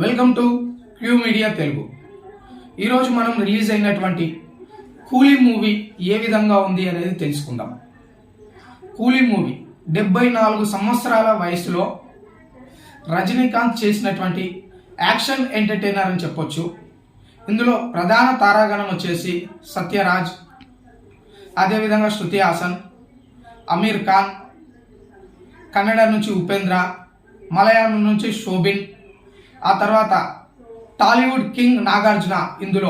Welcome to Q Media Telugu. ఈరోజు మనం release అయినటువంటి కూలీ మూవీ ఏ విధంగా ఉంది అనేది తెలుసుకుందాం. కూలీ మూవీ 74 సంవత్సరాల వయసులో రజనీకాంత్ చేసినటువంటి యాక్షన్ ఎంటర్టైనర్ అని చెప్పొచ్చు. ఇందులో ప్రధాన తారాగణం వచ్చేసి సత్యరాజ్, అదేవిధంగా శృతి హాసన్, అమీర్ ఖాన్, కన్నడ నుంచి ఉపేంద్ర, మలయాళం నుంచి శోభిన్, ఆ తర్వాత టాలీవుడ్ కింగ్ నాగార్జున ఇందులో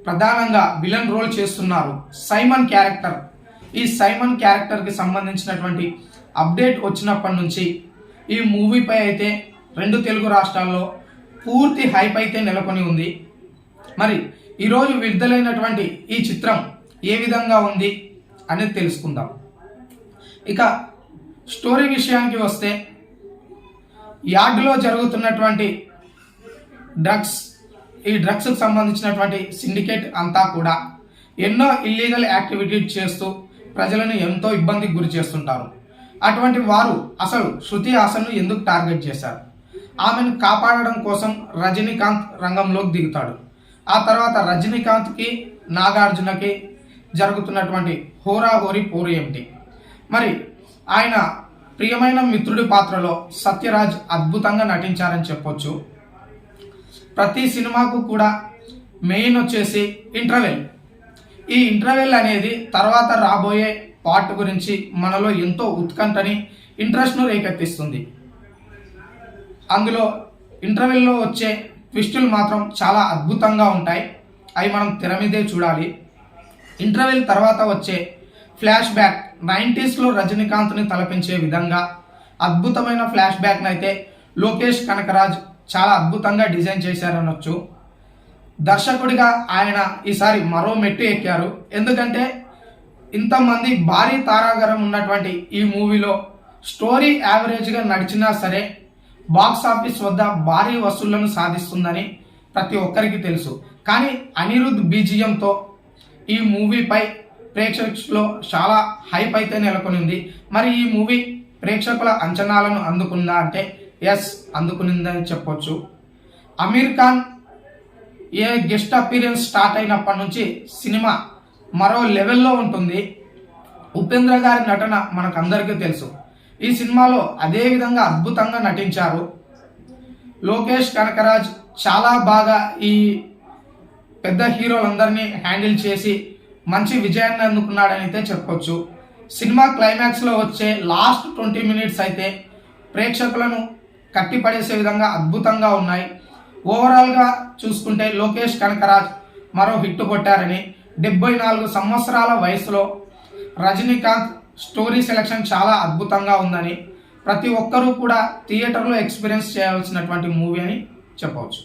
ప్రధానంగా విలన్ రోల్ చేస్తున్నారు. సైమన్ క్యారెక్టర్, ఈ సైమన్ క్యారెక్టర్కి సంబంధించినటువంటి అప్డేట్ వచ్చినప్పటి నుంచి ఈ మూవీపై అయితే 2 తెలుగు రాష్ట్రాల్లో పూర్తి హైప్ అయితే నెలకొని ఉంది. మరి ఈరోజు విడుదలైనటువంటి ఈ చిత్రం ఏ విధంగా ఉంది అనేది తెలుసుకుందాం. ఇక స్టోరీ విషయానికి వస్తే, యార్డులో జరుగుతున్నటువంటి ఈ డ్రగ్స్కి సంబంధించినటువంటి సిండికేట్ అంతా కూడా ఎన్నో ఇల్లీగల్ యాక్టివిటీస్ చేస్తూ ప్రజలను ఎంతో ఇబ్బందికి గురి చేస్తుంటారు. అటువంటి వారు అసలు శృతి హాసన్ను ఎందుకు టార్గెట్ చేశారు? ఆమెను కాపాడడం కోసం రజనీకాంత్ రంగంలోకి దిగుతాడు. ఆ తర్వాత రజనీకాంత్కి నాగార్జునకి జరుగుతున్నటువంటి హోరాహోరీ పోరు ఏమిటి? మరి ఆయన ప్రియమైన మిత్రుడి పాత్రలో సత్యరాజ్ అద్భుతంగా నటించారని చెప్పొచ్చు. ప్రతి సినిమాకు కూడా మెయిన్ వచ్చేసి ఇంటర్వెల్. ఈ ఇంటర్వెల్ అనేది తర్వాత రాబోయే పార్ట్ గురించి మనలో ఎంతో ఉత్కంఠని, ఇంట్రెస్ట్ను రేకెత్తిస్తుంది. అందులో ఇంటర్వెల్లో వచ్చే ట్విస్టులు మాత్రం చాలా అద్భుతంగా ఉంటాయి. అవి మనం తెర మీదే చూడాలి. ఇంటర్వెల్ తర్వాత వచ్చే ఫ్లాష్ బ్యాక్ 90sలో రజనీకాంత్ని తలపించే విధంగా అద్భుతమైన ఫ్లాష్ బ్యాక్ని అయితే లోకేష్ కనకరాజ్ చాలా అద్భుతంగా డిజైన్ చేశారనొచ్చు. దర్శకుడిగా ఆయన ఈసారి మరో మెట్టు ఎక్కారు. ఎందుకంటే ఇంతమంది భారీ తారాగరం ఉన్నటువంటి ఈ మూవీలో స్టోరీ యావరేజ్గా నడిచినా సరే బాక్స్ ఆఫీస్ వద్ద భారీ వసూళ్లను సాధిస్తుందని ప్రతి ఒక్కరికి తెలుసు. కానీ అనిరుద్ బీజిఎంతో ఈ మూవీపై ప్రేక్షకుల్లో చాలా హైప్ అయితే నెలకొని ఉంది. మరి ఈ మూవీ ప్రేక్షకుల అంచనాలను అందుకుందా అంటే ఎస్, అందుకునిందని చెప్పొచ్చు. Aamir Khan guest appearance start అయినప్పటి నుంచి సినిమా మరో లెవెల్లో ఉంటుంది. ఉపేంద్ర గారి నటన మనకు అందరికీ తెలుసు. ఈ సినిమాలో అదే విధంగా అద్భుతంగా నటించారు. లోకేష్ కనకరాజ్ చాలా బాగా ఈ పెద్ద హీరోలందరినీ హ్యాండిల్ చేసి మంచి విజయాన్ని అందుకున్నాడని అయితే చెప్పొచ్చు. సినిమా క్లైమాక్స్లో వచ్చే లాస్ట్ 20 మినిట్స్ అయితే ప్రేక్షకులను కట్టిపడేసే విధంగా అద్భుతంగా ఉన్నాయి. ఓవరాల్గా చూసుకుంటే లోకేష్ కనకరాజ్ మరో హిట్ కొట్టారని, 74 సంవత్సరాల వయసులో రజనీకాంత్ స్టోరీ సెలెక్షన్ చాలా అద్భుతంగా ఉందని, ప్రతి ఒక్కరూ కూడా థియేటర్లో ఎక్స్పీరియన్స్ చేయాల్సినటువంటి మూవీ అని చెప్పవచ్చు.